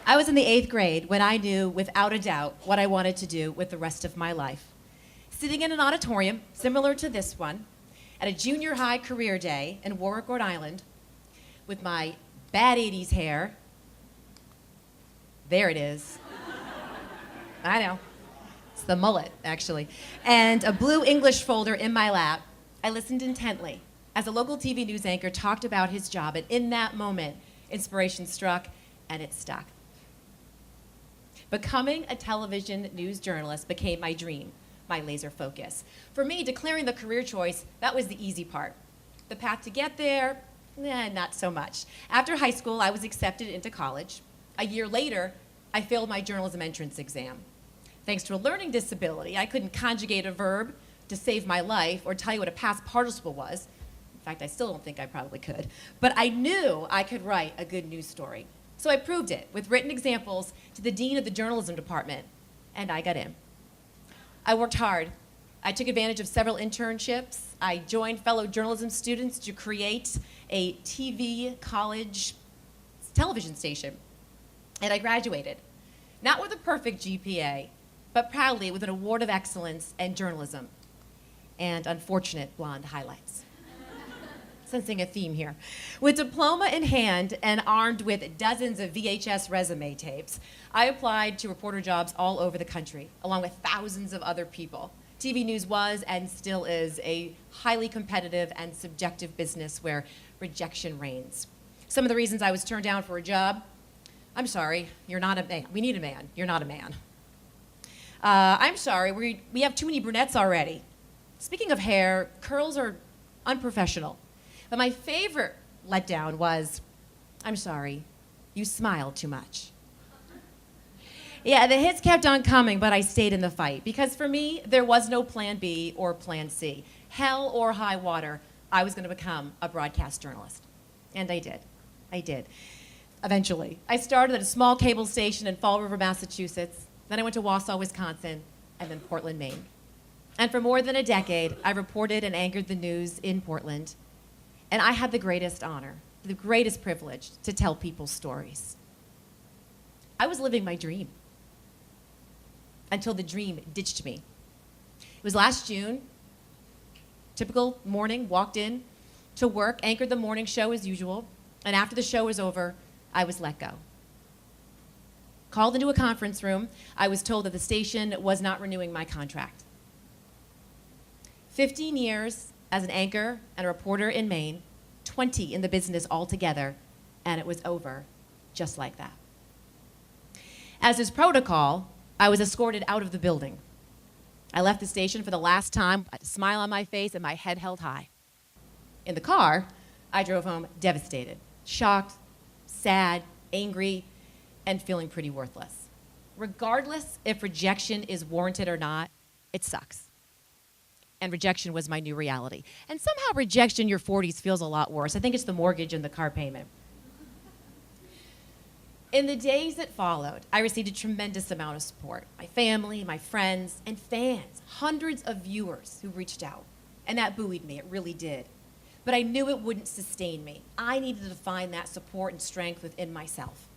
I was in the 8th grade when I knew without a doubt what I wanted to do with the rest of my life. Sitting in an auditorium similar to this one at a junior high career day in Warwick, Rhode Island, with my bad 80s hair. There it is. I know. It's the mullet, actually. And a blue English folder in my lap, I listened intently as a local TV news anchor talked about his job, and in that moment, inspiration struck, and it stuck. Becoming a television news journalist became my dream, my laser focus. For me, declaring the career choice, that was the easy part. The path to get there, not so much. After high school, I was accepted into college. A year later, I failed my journalism entrance exam. Thanks to a learning disability, I couldn't conjugate a verb to save my life or tell you what a past participle was. In fact, I still don't think I probably could. But I knew I could write a good news story. So I proved it with written examples to the dean of the journalism department, and I got in. I worked hard. I took advantage of several internships. I joined fellow journalism students to create a TV college television station. And I graduated, not with a perfect GPA, but proudly with an award of excellence in journalism and unfortunate blonde highlights. Sensing a theme here. With diploma in hand and armed with dozens of VHS resume tapes, I applied to reporter jobs all over the country, along with thousands of other people. TV news was and still is a highly competitive and subjective business where rejection reigns. Some of the reasons I was turned down for a job: I'm sorry, you're not a man. We need a man. You're not a man. I'm sorry, we have too many brunettes already. Speaking of hair, curls are unprofessional. But my favorite letdown was, I'm sorry, you smile too much. Yeah, the hits kept on coming, but I stayed in the fight. Because for me, there was no plan B or plan C. Hell or high water, I was going to become a broadcast journalist. And I did. I did. Eventually. I started at a small cable station in Fall River, Massachusetts. Then I went to Wausau, Wisconsin, and then Portland, Maine. And for more than a decade, I reported and anchored the news in Portland. And I had the greatest honor, the greatest privilege to tell people's stories. I was living my dream until the dream ditched me. It was last June. Typical morning, walked in to work, anchored the morning show as usual, and after the show was over, I was let go. Called into a conference room, I was told that the station was not renewing my contract. 15 years as an anchor and a reporter in Maine, 20 in the business altogether, and it was over just like that. As is protocol, I was escorted out of the building. I left the station for the last time, a smile on my face and my head held high. In the car, I drove home devastated, shocked, sad, angry, and feeling pretty worthless. Regardless if rejection is warranted or not, it sucks. And rejection was my new reality. And somehow rejection in your 40s feels a lot worse. I think it's the mortgage and the car payment. In the days that followed, I received a tremendous amount of support. My family, my friends, and fans, hundreds of viewers who reached out. And that buoyed me, it really did. But I knew it wouldn't sustain me. I needed to find that support and strength within myself.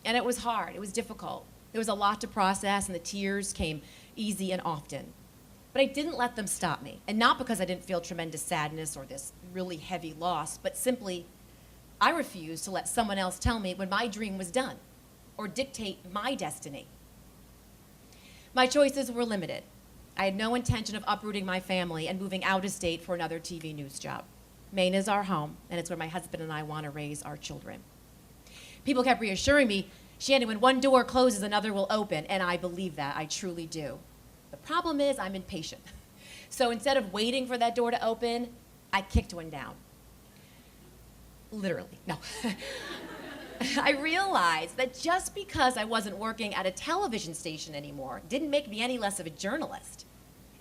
And it was hard, it was difficult. There was a lot to process, and the tears came easy and often. But I didn't let them stop me. And not because I didn't feel tremendous sadness or this really heavy loss, but simply, I refused to let someone else tell me when my dream was done or dictate my destiny. My choices were limited. I had no intention of uprooting my family and moving out of state for another TV news job. Maine is our home, and it's where my husband and I want to raise our children. People kept reassuring me, Shannon, when one door closes, another will open, and I believe that, I truly do. The problem is I'm impatient. So instead of waiting for that door to open, I kicked one down. Literally, no. I realized that just because I wasn't working at a television station anymore didn't make me any less of a journalist.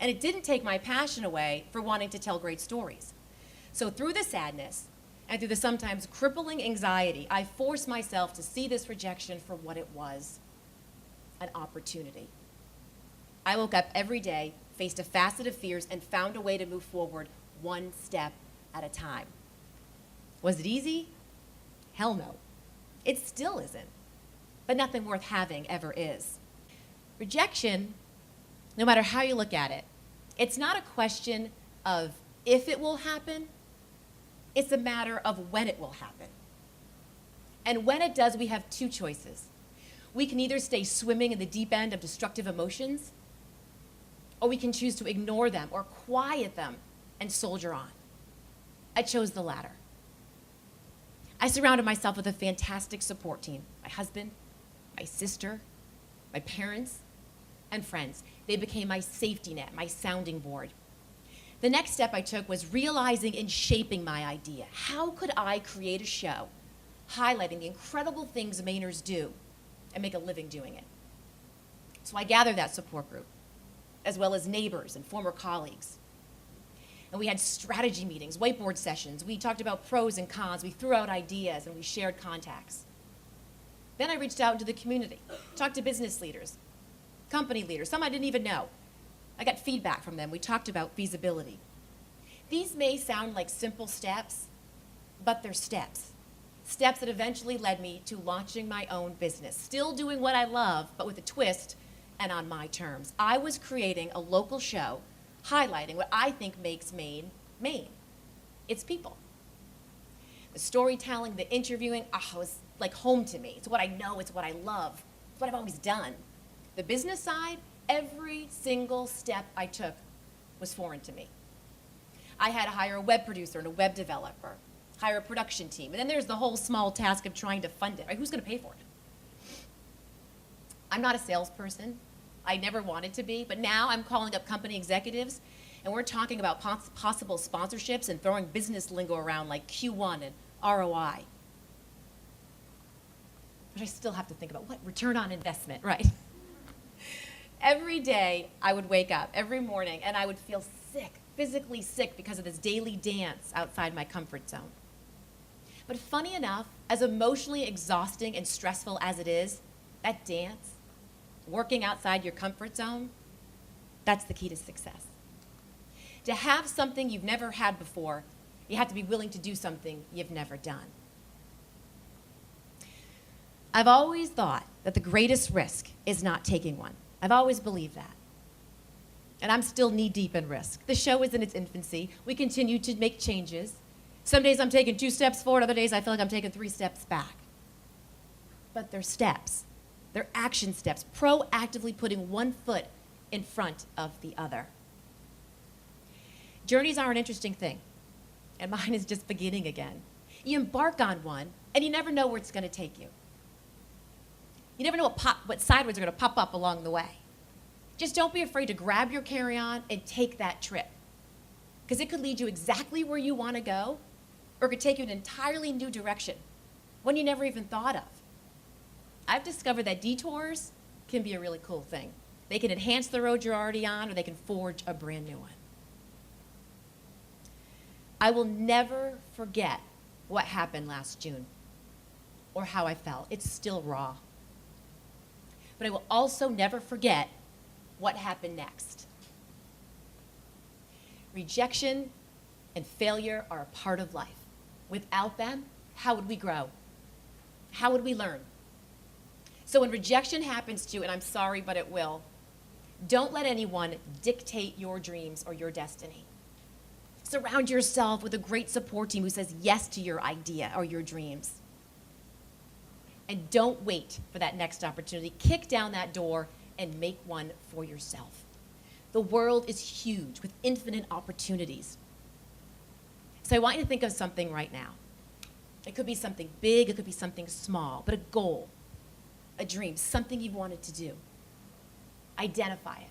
And it didn't take my passion away for wanting to tell great stories. So through the sadness and through the sometimes crippling anxiety, I forced myself to see this rejection for what it was, an opportunity. I woke up every day, faced a facet of fears, and found a way to move forward one step at a time. Was it easy? Hell no. It still isn't. but nothing worth having ever is. Rejection, no matter how you look at it, it's not a question of if it will happen, it's a matter of when it will happen. And when it does, we have two choices. We can either stay swimming in the deep end of destructive emotions, or we can choose to ignore them or quiet them and soldier on. I chose the latter. I surrounded myself with a fantastic support team. My husband, my sister, my parents, and friends. They became my safety net, my sounding board. The next step I took was realizing and shaping my idea. How could I create a show highlighting the incredible things Mainers do and make a living doing it? So I gathered that support group, as well as neighbors and former colleagues. And we had strategy meetings, whiteboard sessions. We talked about pros and cons. We threw out ideas, and we shared contacts. Then I reached out into the community, talked to business leaders, company leaders, some I didn't even know. I got feedback from them. We talked about feasibility. These may sound like simple steps, but they're steps. Steps that eventually led me to launching my own business, still doing what I love, but with a twist and on my terms. I was creating a local show highlighting what I think makes Maine, Maine. It's people. The storytelling, the interviewing, it's like home to me. It's what I know, it's what I love, it's what I've always done. The business side, every single step I took was foreign to me. I had to hire a web producer and a web developer, hire a production team, and then there's the whole small task of trying to fund it, right? Who's gonna pay for it? I'm not a salesperson. I never wanted to be, but now I'm calling up company executives, and we're talking about possible sponsorships and throwing business lingo around like Q1 and ROI. But I still have to think about what return on investment, right? Every day I would wake up, every morning, and I would feel sick, physically sick because of this daily dance outside my comfort zone. But funny enough, as emotionally exhausting and stressful as it is, that dance, working outside your comfort zone, that's the key to success. To have something you've never had before, you have to be willing to do something you've never done. I've always thought that the greatest risk is not taking one. I've always believed that. And I'm still knee-deep in risk. The show is in its infancy. We continue to make changes. Some days I'm taking 2 steps forward, other days I feel like I'm taking 3 steps back. But they're steps. They're action steps, proactively putting one foot in front of the other. Journeys are an interesting thing, and mine is just beginning again. You embark on one, and you never know where it's going to take you. You never know what sideways are going to pop up along the way. Just don't be afraid to grab your carry-on and take that trip, because it could lead you exactly where you want to go, or it could take you in an entirely new direction, one you never even thought of. I've discovered that detours can be a really cool thing. They can enhance the road you're already on, or they can forge a brand new one. I will never forget what happened last June, or how I felt. It's still raw. But I will also never forget what happened next. Rejection and failure are a part of life. Without them, how would we grow? How would we learn? So when rejection happens to you, and I'm sorry, but it will, don't let anyone dictate your dreams or your destiny. Surround yourself with a great support team who says yes to your idea or your dreams. And don't wait for that next opportunity. Kick down that door and make one for yourself. The world is huge with infinite opportunities. So I want you to think of something right now. It could be something big, it could be something small, but a goal, a dream, something you've wanted to do. Identify it.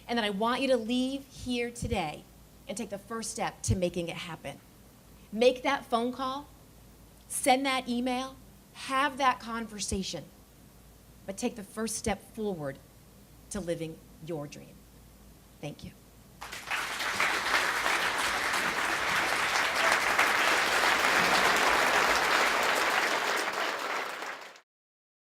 And then I want you to leave here today and take the first step to making it happen. Make that phone call, send that email, have that conversation, but take the first step forward to living your dream. Thank you.